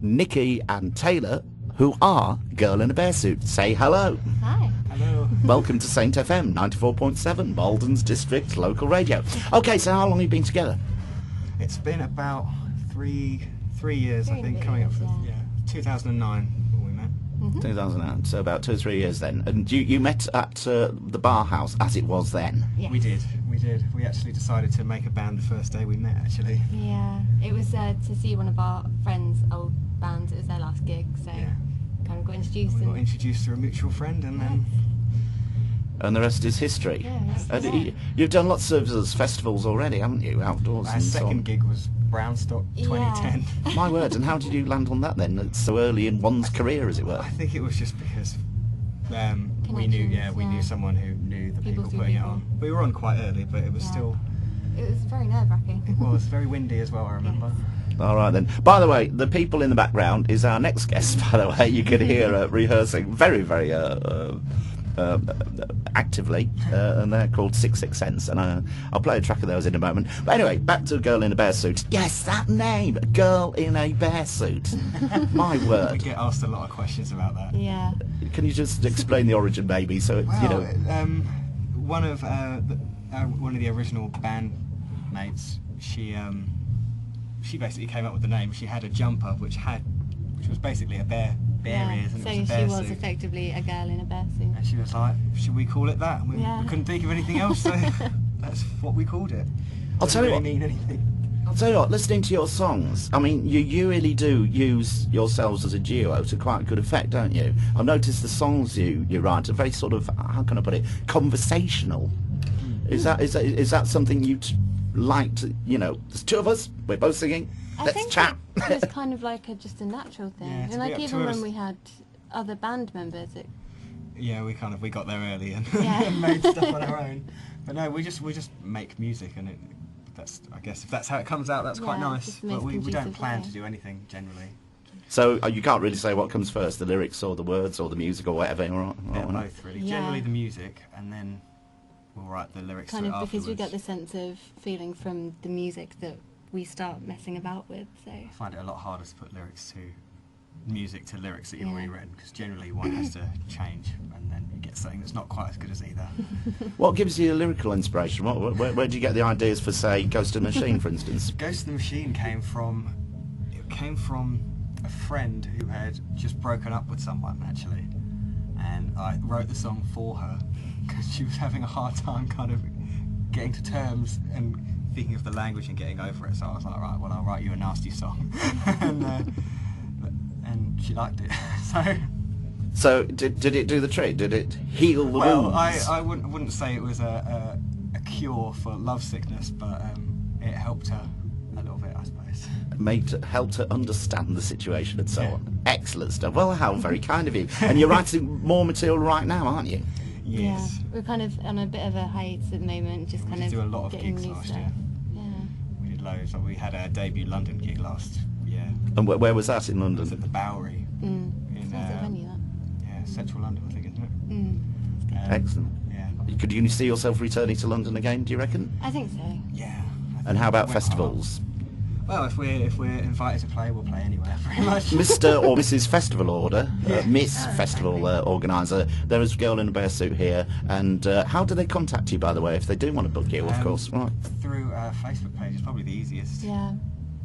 Nikki and Taylor, who are Girl in a Bear Suit. Say hello. Hi. Hello. Welcome to SaintFM 94.7, Malden's District Local Radio. Okay, so how long have you been together? It's been about three years, I think, coming up for 2009 when we met. 2009, so about 2 or 3 years then. And you met at the bar house as it was then? Yes. We did. We actually decided to make a band the first day we met, actually. Yeah, it was to see one of our friends' old bands. It was their last gig, so kind of got introduced. We got introduced through a mutual friend, and then... And the rest is history. Yeah, you've done lots of festivals already, haven't you, outdoors? Our second gig was Brownstock 2010. Yeah. My word, and how did you land on that then? It's so early in one's career, as it were. I think it was just because we knew someone who knew the people putting it on. We were on quite early, but it was still... It was very nerve-wracking. It was very windy as well, I remember. All right then. By the way, the people in the background is our next guest, by the way. You can hear rehearsing very, very actively, and they're called 66 Cents, and I'll play a track of those in a moment. But anyway, back to Girl in a Bear Suit. Yes, that name, Girl in a Bear Suit. My word. We get asked a lot of questions about that. Yeah. Can you just explain the origin, maybe? So it's, well, one of the original bandmates, she basically came up with the name. She had a jumper which was basically a bear ears, and so it was a bear she was suit. effectively a girl in a bear suit. And she was like, should we call it that? And we couldn't think of anything else, so that's what we called it. I'll tell you what. Mean anything. I'll tell you what, listening to your songs, I mean, you really do use yourselves as a duo to quite good effect, don't you? I've noticed the songs you write are very sort of, how can I put it, conversational. Is that something you'd like to, there's two of us, we're both singing, let's chat. It was kind of like just a natural thing. Yeah, and like even when we had other band members, we got there early and Yeah. made stuff on our own. But no, we just make music, and that's, I guess, if that's how it comes out, that's quite nice. just the most But we don't conducive plan way. to do anything generally. So you can't really say what comes first, the lyrics or the words or the music or whatever. Both really. Yeah. Generally the music, and then we'll write the lyrics kind to it of because we afterwards. get the sense of feeling from the music that we start messing about with. So I find it a lot harder to put music to lyrics that you've already written, because generally one has to change, and then you get something that's not quite as good as either. What gives you lyrical inspiration? Where do you get the ideas for, say, Ghost of the Machine, for instance? Ghost of the Machine came from a friend who had just broken up with someone, actually, and I wrote the song for her because she was having a hard time kind of getting to terms and thinking of the language and getting over it. So I was like, right, well, I'll write you a nasty song, and she liked it. So did it do the trick? Did it heal the Well, wounds? I wouldn't say it was a cure for lovesickness, but it helped her a little bit, I suppose. Helped her understand the situation and so on. Excellent stuff. Well, how very kind of you. And you're writing more material right now, aren't you? Yes. yeah, we're kind of on a bit of a hiatus at the moment, just We kind did of do a lot of getting gigs new last stuff. year. Yeah. We did loads. Like, we had our debut London gig last year. And where was that in It was London? at the Bowery Mm. in Sounds like a venue, that. central London, I think, isn't it? Mm. Excellent. Yeah. Could you see yourself returning to London again, do you reckon? I think so. Yeah. And how about Well, festivals? Well, if we're invited to play, we'll play anywhere, pretty much. Mr. or Mrs. Festival Order, Miss Oh, Festival Organiser, there is a Girl in a Bear Suit here, and how do they contact you, by the way, if they do want to book you, of course? Right. Through our Facebook page is probably the easiest. Yeah.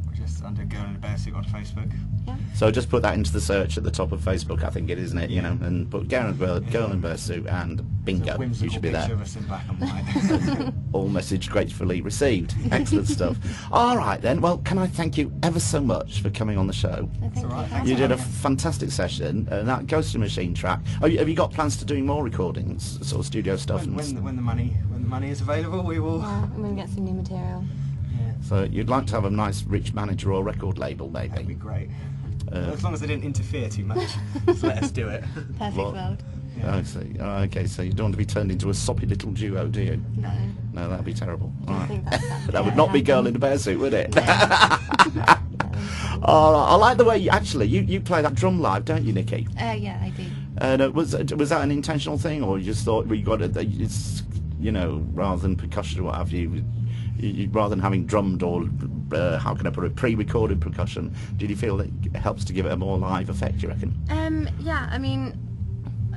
We're just under Girl in a Bear Suit on Facebook. Yeah. So just put that into the search at the top of Facebook, I think it is, isn't it? And put Girl in a Bear Suit and bingo, It's a whimsical you should be picture there. of us in black and white. All message gratefully received. Excellent stuff. All right then, well, can I thank you ever so much for coming on the show? I think all right, we thanks You for did a having me. fantastic session, that Ghost of the Machine track. Have you got plans to doing more recordings, sort of studio stuff? When the money is available, we will. Yeah, I'm going to get some new material. Yeah, So you'd like to have a nice rich manager or record label, that'd be maybe? great. As long as they didn't interfere too much, just let us do it. Perfect Well, world. Yeah. I see. Oh, okay, so you don't want to be turned into a soppy little duo, do you? No. No, that'd be terrible. I Right. think that's That would not be Girl in a Bear Suit, would it? Yeah. All right. I like the way you play that drum live, don't you, Nikki? Yeah, I do. And was that an intentional thing, or you just thought we got it? It's rather than percussion or what have you, rather than having drummed or how can I put it, pre-recorded percussion, did you feel that it helps to give it a more live effect, you reckon? Yeah, I mean,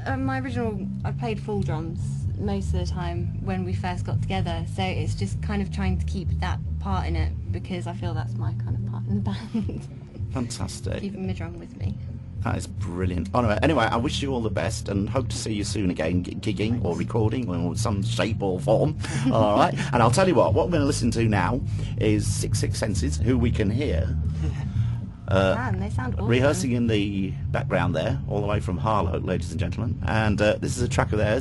I played full drums most of the time when we first got together, so it's just kind of trying to keep that part in it, because I feel that's my kind of part in the band. Fantastic. Keeping my drum with me. That is brilliant. Anyway, I wish you all the best and hope to see you soon again, gigging or recording or some shape or form. All right. And I'll tell you what we're going to listen to now is 66 Senses, who we can hear Man, they sound awesome. rehearsing in the background there, all the way from Harlow, ladies and gentlemen. And this is a track of theirs.